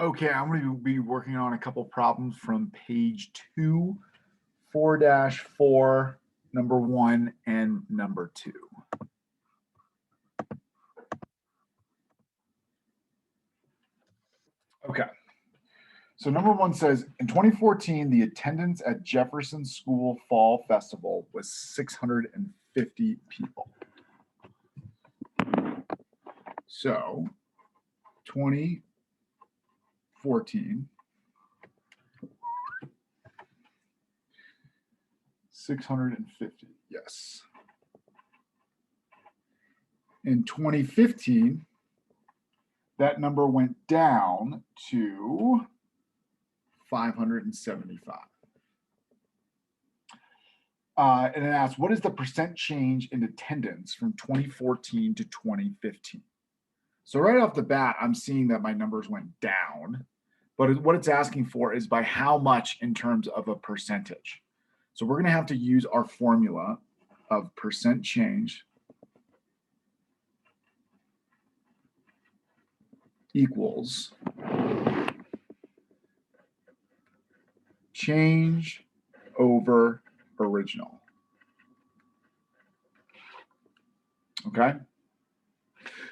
Okay, I'm going to be working on a couple problems from page 2, 4-4, number 1, and number 2. Okay. So number 1 says, in 2014, the attendance at Jefferson School Fall Festival was 650 people. So 2014, 650, yes. In 2015, that number went down to 575. And it asks, what is the percent change in attendance from 2014 to 2015? So right off the bat, I'm seeing that my numbers went down, but what it's asking for is by how much in terms of a percentage. So we're going to have to use our formula of percent change equals change over original. Okay.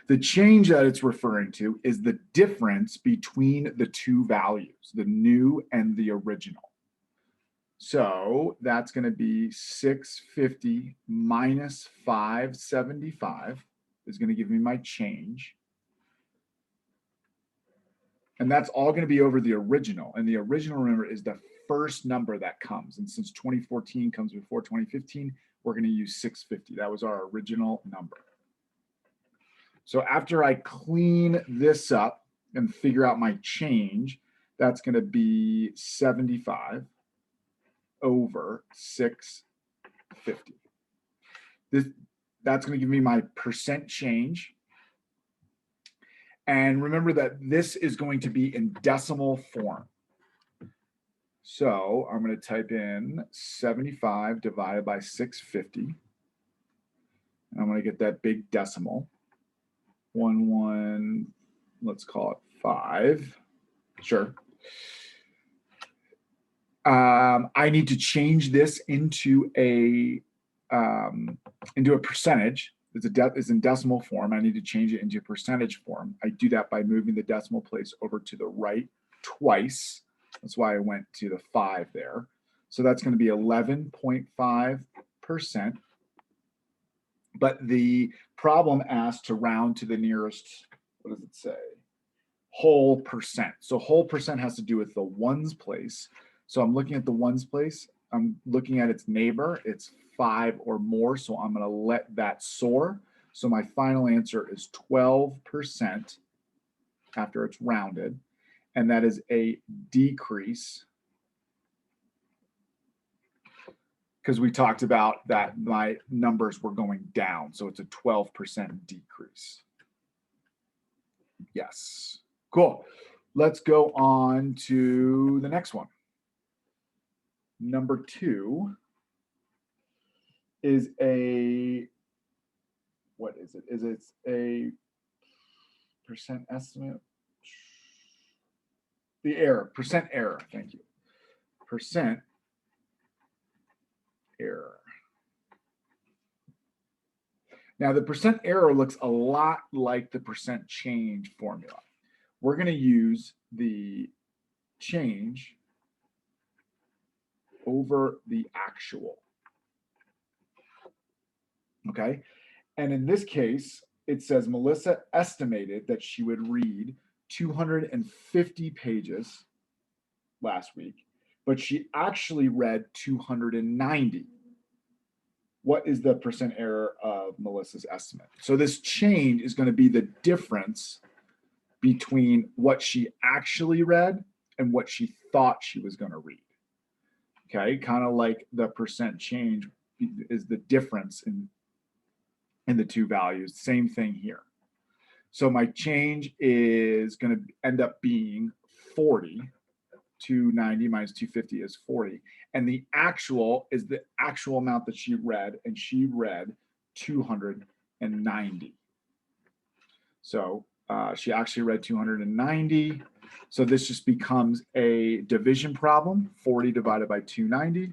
The change that it's referring to is the difference between the two values, the new and the original. So that's going to be 650 minus 575 is going to give me my change. And that's all going to be over the original. And the original, remember, is the first number that comes. And since 2014 comes before 2015, we're going to use 650. That was our original number. So after I clean this up and figure out my change, that's going to be 75 over 650. That's going to give me my percent change. And remember that this is going to be in decimal form. So I'm going to type in 75 divided by 650. And I'm going to get that big decimal. 1, let's call it 5. Sure. I need to change this into a percentage. It's in decimal form. I need to change it into a percentage form. I do that by moving the decimal place over to the right twice. That's why I went to the 5 there. So that's going to be 11.5%. But the problem asks to round to the nearest, what does it say? Whole percent. So whole percent has to do with the ones place. So I'm looking at the ones place. I'm looking at its neighbor. It's 5 or more. So I'm going to let that soar. So my final answer is 12% after it's rounded. And that is a decrease, because we talked about that my numbers were going down. So it's a 12% decrease. Yes. Cool. Let's go on to the next one. Number 2 is what is it? Is it a percent estimate? The error, percent error. Thank you. Percent error. Now the percent error looks a lot like the percent change formula. We're going to use the change over the actual. Okay. And in this case, it says Melissa estimated that she would read 250 pages last week, but she actually read 290. What is the percent error of Melissa's estimate? So this change is going to be the difference between what she actually read and what she thought she was going to read. Okay, kind of like the percent change is the difference in the two values. Same thing here. So my change is going to end up being 40. 290 minus 250 is 40. And the actual is the actual amount that she read, and she read 290. So she actually read 290. So this just becomes a division problem, 40 divided by 290.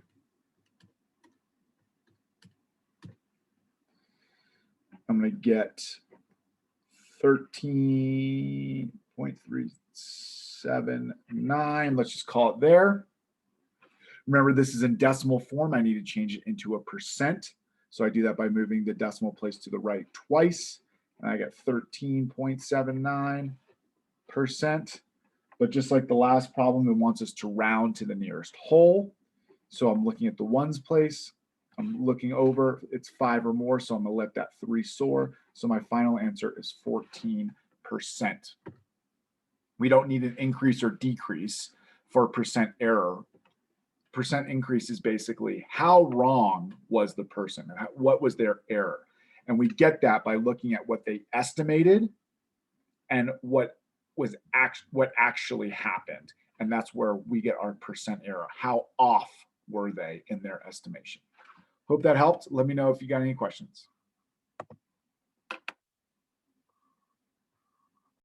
I'm going to get 13.379. Let's just call it there. Remember, this is in decimal form. I need to change it into a percent. So I do that by moving the decimal place to the right twice. And I get 13.79%. But just like the last problem, it wants us to round to the nearest whole. So I'm looking at the ones place. I'm looking over, it's 5 or more, so I'm gonna let that 3 soar. So my final answer is 14%. We don't need an increase or decrease for percent error. Percent increase is basically how wrong was the person, what was their error. And we get that by looking at what they estimated and what actually happened. And that's where we get our percent error. How off were they in their estimation? Hope that helped. Let me know if you got any questions.